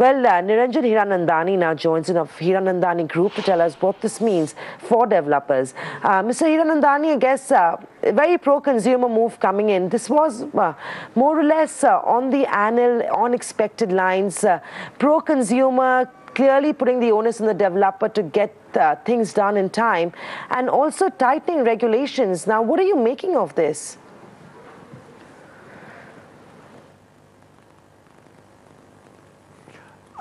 Well, Niranjan Hiranandani now joins in of Hiranandani Group to tell us what this means for developers. Mr. Hiranandani, I guess a very pro-consumer move coming in. This was more or less on the on expected lines. Pro-consumer, clearly putting the onus on the developer to get things done in time, and also tightening regulations. Now, what are you making of this?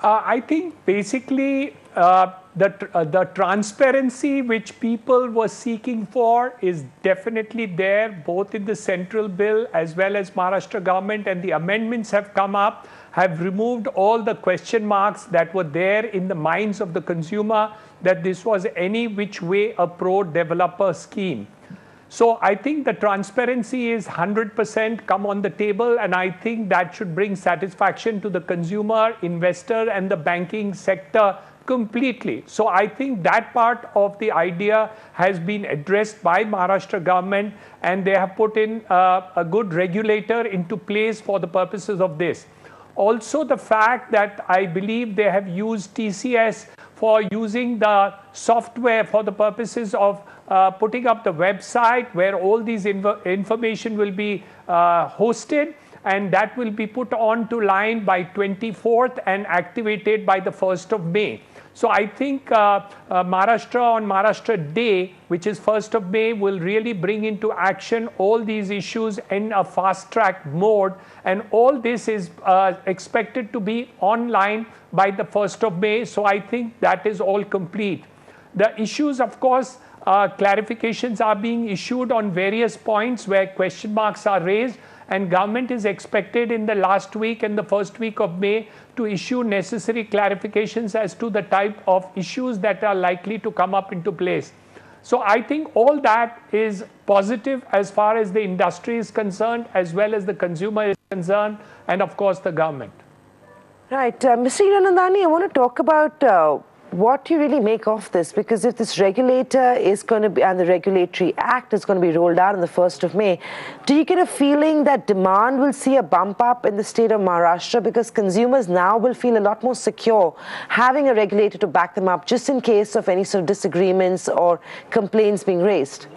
I think basically the transparency which people were seeking for is definitely there, both in the central bill as well as Maharashtra government, and the amendments have come up, have removed all the question marks that were there in the minds of the consumer that this was any which way a pro-developer scheme. So I think the transparency is 100% come on the table, and I think that should bring satisfaction to the consumer, investor, and the banking sector completely. So I think that part of the idea has been addressed by Maharashtra government, and they have put in a good regulator into place for the purposes of this. Also, the fact that I believe they have used TCS for using the software for the purposes of putting up the website where all these information will be hosted, and that will be put on to line by 24th and activated by the 1st of May. So I think Maharashtra on Maharashtra Day, which is 1st of May, will really bring into action all these issues in a fast-track mode, and all this is expected to be online by the 1st of May. So I think that is all complete. The issues, of course, clarifications are being issued on various points where question marks are raised, and government is expected in the last week and the first week of May to issue necessary clarifications as to the type of issues that are likely to come up into place. So I think all that is positive as far as the industry is concerned, as well as the consumer is concerned, and of course the government. Right. Mr. Hiranandani, I want to talk about what you really make of this, because if this regulator is going to be, and the Regulatory Act is going to be rolled out on the 1st of May, do you get a feeling that demand will see a bump up in the state of Maharashtra, because consumers now will feel a lot more secure having a regulator to back them up just in case of any sort of disagreements or complaints being raised?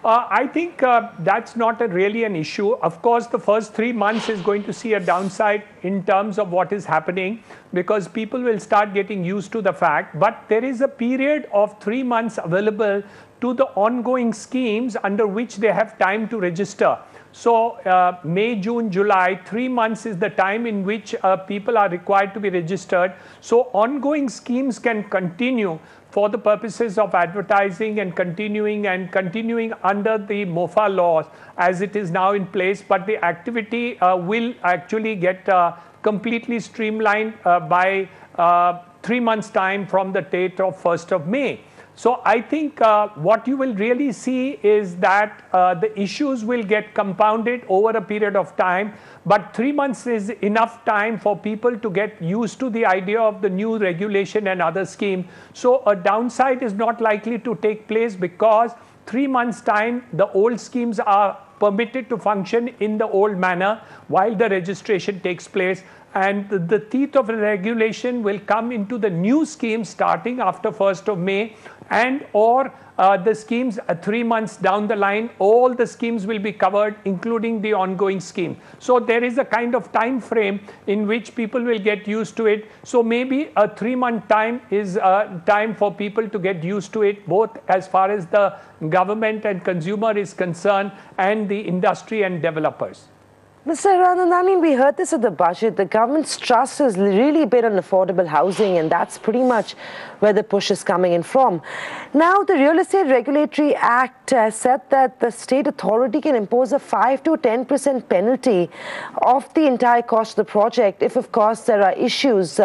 I think that's not really an issue. Of course, the first 3 months is going to see a downside in terms of what is happening, because people will start getting used to the fact. But there is a period of 3 months available to the ongoing schemes under which they have time to register. So May, June, July, 3 months is the time in which people are required to be registered. So ongoing schemes can continue for the purposes of advertising and continuing under the MOFA laws as it is now in place. But the activity will actually get completely streamlined by 3 months' time from the date of 1st of May. So I think what you will really see is that the issues will get compounded over a period of time, but 3 months is enough time for people to get used to the idea of the new regulation and other scheme. So a downside is not likely to take place, because 3 months' time the old schemes are permitted to function in the old manner while the registration takes place, and the teeth of the regulation will come into the new scheme starting after 1st of May, and or the schemes 3 months down the line, all the schemes will be covered, including the ongoing scheme. So there is a kind of time frame in which people will get used to it. So maybe a 3-month time is time for people to get used to it, both as far as the government and consumer is concerned, and the industry and developers. Mr. Hiranandani, we heard this at the budget. The government's trust has really been on affordable housing, and that's pretty much where the push is coming in from. Now, the Real Estate Regulatory Act said that the state authority can impose a 5 to 10% penalty of the entire cost of the project if, of course, there are issues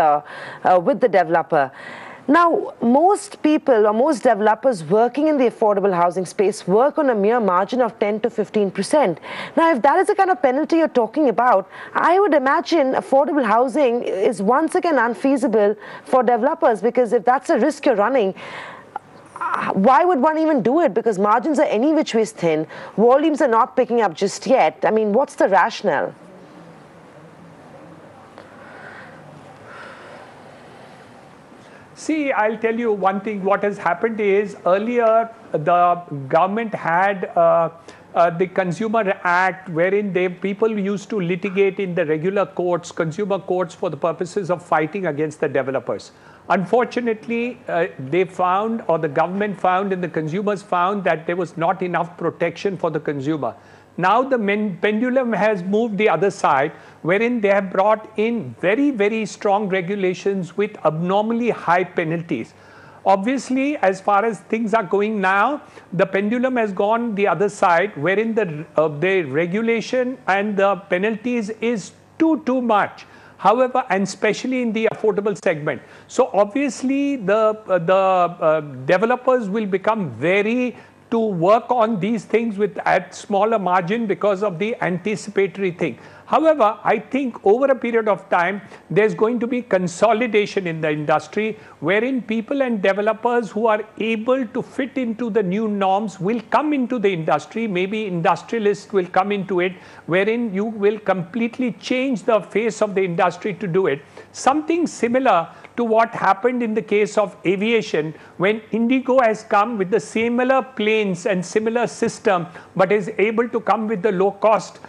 with the developer. Now, most people or most developers working in the affordable housing space work on a mere margin of 10 to 15%. Now, if that is the kind of penalty you're talking about, I would imagine affordable housing is once again unfeasible for developers, because if that's a risk you're running, why would one even do it? Because margins are any which ways thin. Volumes are not picking up just yet. I mean, what's the rationale? See, I'll tell you one thing. What has happened is earlier the government had the Consumer Act, wherein people used to litigate in the regular courts, consumer courts, for the purposes of fighting against the developers. Unfortunately, they found, or the government found and the consumers found, that there was not enough protection for the consumer. Now the pendulum has moved the other side, wherein they have brought in very, very strong regulations with abnormally high penalties. Obviously, as far as things are going now, the pendulum has gone the other side, wherein the regulation and the penalties is too much. However, and especially in the affordable segment. So obviously, the developers will become very to work on these things at smaller margin because of the anticipatory thing. However, I think over a period of time, there's going to be consolidation in the industry, wherein people and developers who are able to fit into the new norms will come into the industry. Maybe industrialists will come into it, wherein you will completely change the face of the industry to do it. Something similar to what happened in the case of aviation, when Indigo has come with the similar planes and similar system, but is able to come with the low-cost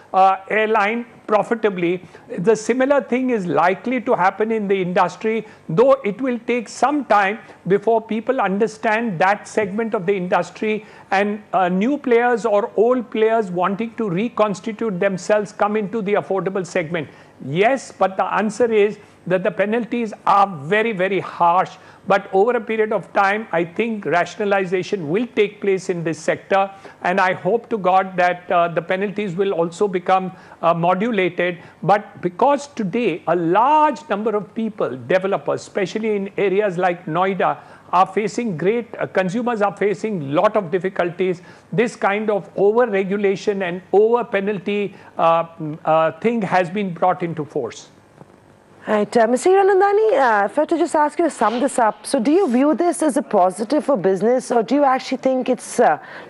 airline profitably. The similar thing is likely to happen in the industry, though it will take some time before people understand that segment of the industry, and new players or old players wanting to reconstitute themselves come into the affordable segment. Yes, but the answer is that the penalties are very, very harsh. But over a period of time, I think rationalization will take place in this sector. And I hope to God that the penalties will also become modulated. But because today a large number of people, developers, especially in areas like Noida, are facing consumers are facing lot of difficulties, this kind of over-regulation and over-penalty thing has been brought into force. Right. Mr. Hiranandani, if I were to just ask you to sum this up, so do you view this as a positive for business, or do you actually think it's,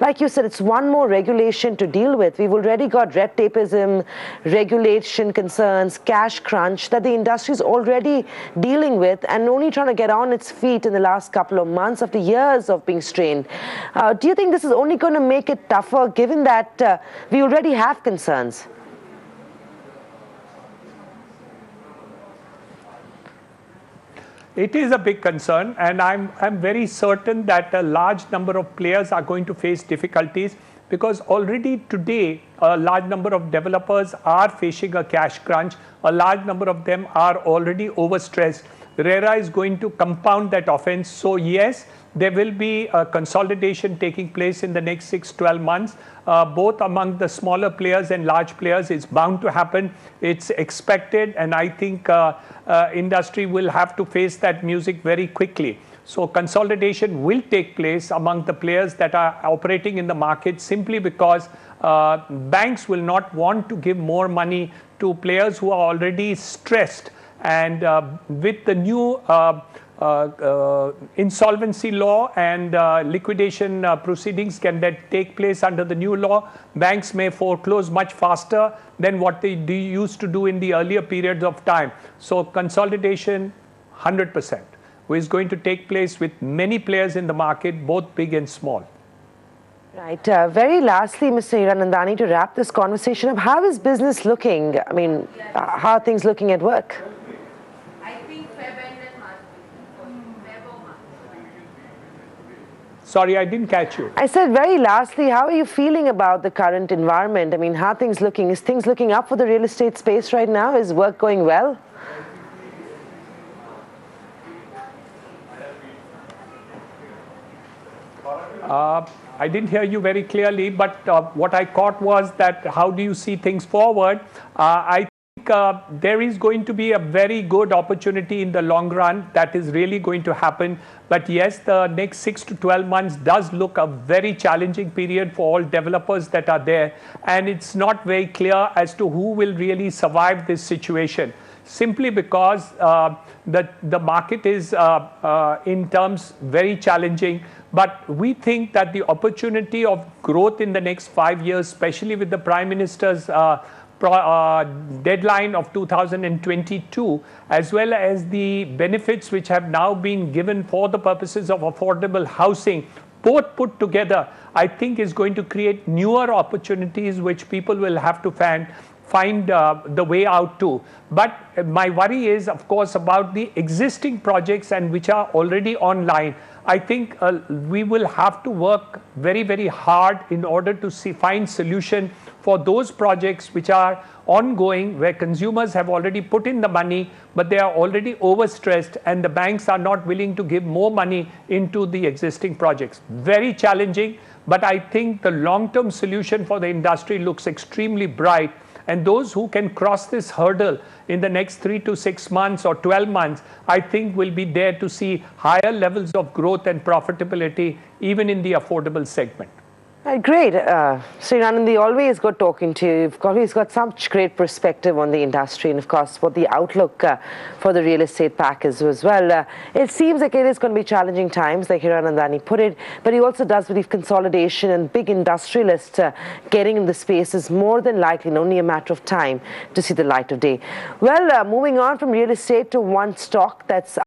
like you said, it's one more regulation to deal with? We've already got red tapeism, regulation concerns, cash crunch that the industry is already dealing with and only trying to get on its feet in the last couple of months after years of being strained. Do you think this is only going to make it tougher, given that we already have concerns? It is a big concern, and I'm very certain that a large number of players are going to face difficulties, because already today a large number of developers are facing a cash crunch. A large number of them are already overstressed. RERA is going to compound that offense. So yes, there will be a consolidation taking place in the next 6-12 months, both among the smaller players and large players. It's bound to happen. It's expected, and I think industry will have to face that music very quickly. So consolidation will take place among the players that are operating in the market, simply because banks will not want to give more money to players who are already stressed. And with the new insolvency law and liquidation proceedings that take place under the new law, banks may foreclose much faster than what they used to do in the earlier periods of time. So consolidation, 100%, is going to take place with many players in the market, both big and small. Right. Very lastly, Mr. Hiranandani, to wrap this conversation up, how is business looking? I mean, how are things looking at work? Sorry, I didn't catch you. I said very lastly, how are you feeling about the current environment? I mean, how are things looking? Is things looking up for the real estate space right now? Is work going well? I didn't hear you very clearly, but what I caught was that how do you see things forward? I think there is going to be a very good opportunity in the long run. That is really going to happen. But yes, the next 6 to 12 months does look a very challenging period for all developers that are there. And it's not very clear as to who will really survive this situation, simply because the market is in terms very challenging. But we think that the opportunity of growth in the next 5 years, especially with the Prime Minister's deadline of 2022, as well as the benefits which have now been given for the purposes of affordable housing, both put together, I think is going to create newer opportunities which people will have to find the way out to. But my worry is, of course, about the existing projects and which are already online. I think we will have to work very, very hard in order to find solution for those projects which are ongoing, where consumers have already put in the money, but they are already overstressed and the banks are not willing to give more money into the existing projects. Very challenging, but I think the long-term solution for the industry looks extremely bright. And those who can cross this hurdle in the next 3 to 6 months or 12 months, I think will be there to see higher levels of growth and profitability even in the affordable segment. Great. Hiranandani, always good talking to you. You've always got such great perspective on the industry and, of course, what the outlook for the real estate pack is as well. It seems like it is going to be challenging times, like Hiranandani put it, but he also does believe consolidation and big industrialists getting in the space is more than likely and only a matter of time to see the light of day. Well, moving on from real estate to one stock that's